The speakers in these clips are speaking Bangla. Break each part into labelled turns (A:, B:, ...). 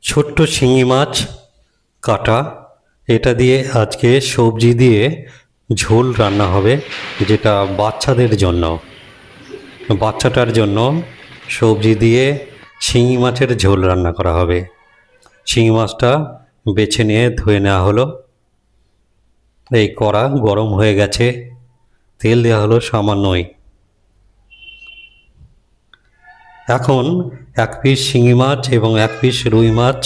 A: ছোট্ট শিঙি মাছ কাটা, এটা দিয়ে আজকে সবজি দিয়ে ঝোল রান্না হবে, যেটা বাচ্চাদের জন্য। বাচ্চাটার জন্য সবজি দিয়ে শিঙি মাছের ঝোল রান্না করা হবে। শিঙি মাছটা বেছে নিয়ে ধুয়ে নেওয়া হলো। এই কড়া গরম হয়ে গেছে, তেল দেওয়া হলো সামান্যই। এখন এক পিস শিঙি মাছ এবং এক পিস রুই মাছ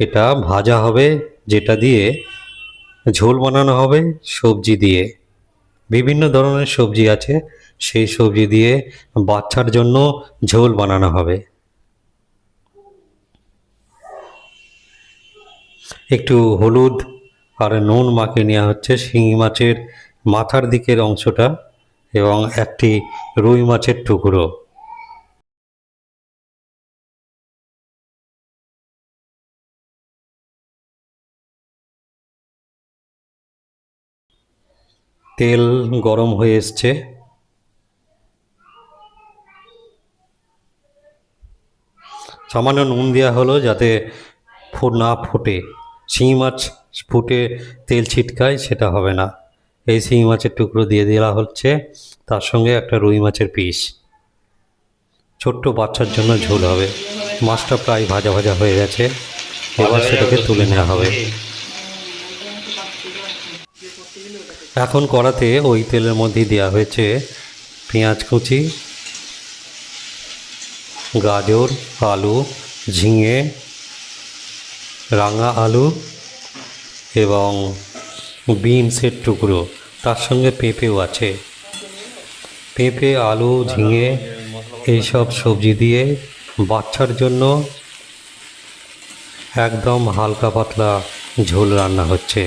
A: এটা ভাজা হবে, যেটা দিয়ে ঝোল বানানো হবে সবজি দিয়ে। বিভিন্ন ধরনের সবজি আছে, সেই সবজি দিয়ে বাচ্চার জন্য ঝোল বানানো হবে। একটু হলুদ আর নুন মাখিয়ে নেওয়া হচ্ছে শিঙি মাছের মাথার দিকের অংশটা এবং একটি রুই মাছের টুকরো। তেল গরম হয়ে এসছে, সামান্য নুন দেওয়া হলো যাতে না ফোটে। শিঙি মাছ ফুটে তেল ছিটকায়, সেটা হবে না। এই শিঙি মাছের টুকরো দিয়ে দেওয়া হচ্ছে, তার সঙ্গে একটা রুই মাছের পিস। ছোট্ট বাচ্চার জন্য ঝোল হবে। মাছটা প্রায় ভাজা ভাজা হয়ে গেছে, এবার সেটাকে তুলে নেওয়া হবে। এখন কড়াতে ওই তেলের মধ্যে দেওয়া হয়েছে পেঁয়াজ কুচি, গাজর, আলু, ঝিঙে, রাঙা আলু এবং বিনসের টুকরো, তার সঙ্গে পেঁপেও আছে। পেঁপে, আলু, ঝিঙে এইসব সবজি দিয়ে বাচ্চার জন্য একদম হালকা পাতলা ঝোল রান্না হচ্ছে।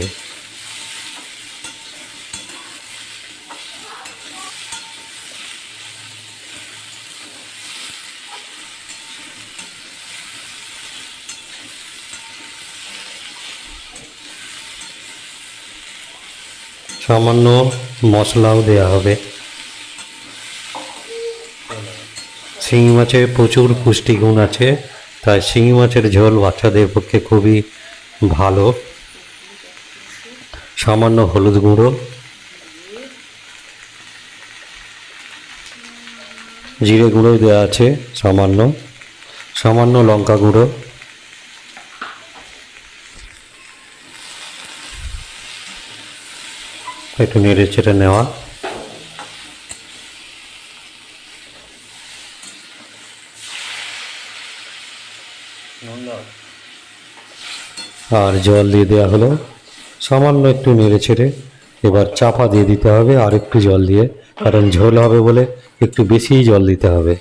A: সামান্য মশলাও দেওয়া হবে। শিঙি মাছে প্রচুর পুষ্টিগুণ আছে, তাই শিঙি মাছের ঝোল বাচ্চাদের পক্ষে খুবই ভালো। সামান্য হলুদ গুঁড়ো, জিরে গুঁড়ো দেওয়া আছে সামান্য, সামান্য লঙ্কা গুঁড়ো, একটু নেড়ে চেড়ে নেওয়া। আর জল দিয়ে দেওয়া হলো সামান্য, একটু নেড়ে ছেড়ে এবার চাপা দিয়ে দিতে হবে আর একটু জল দিয়ে, কারণ ঝোল হবে বলে একটু বেশিই জল দিতে হবে।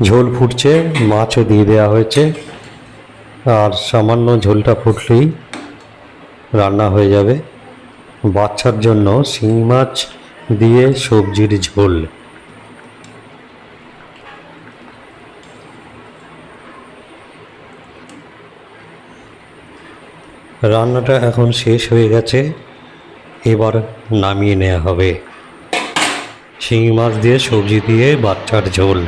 A: ঝোল ফুটছে, মাছও দিয়ে দেওয়া হয়েছে, আর সামান্য ঝোলটা ফুটলেই রান্না হয়ে যাবে বাচ্চার জন্য শিঙি মাছ দিয়ে সবজির ঝোল। রান্নাটা এখন শেষ হয়ে গেছে, এবার নামিয়ে নেওয়া হবে। শিঙি মাছ দিয়ে সবজি দিয়ে বাচ্চার ঝোল।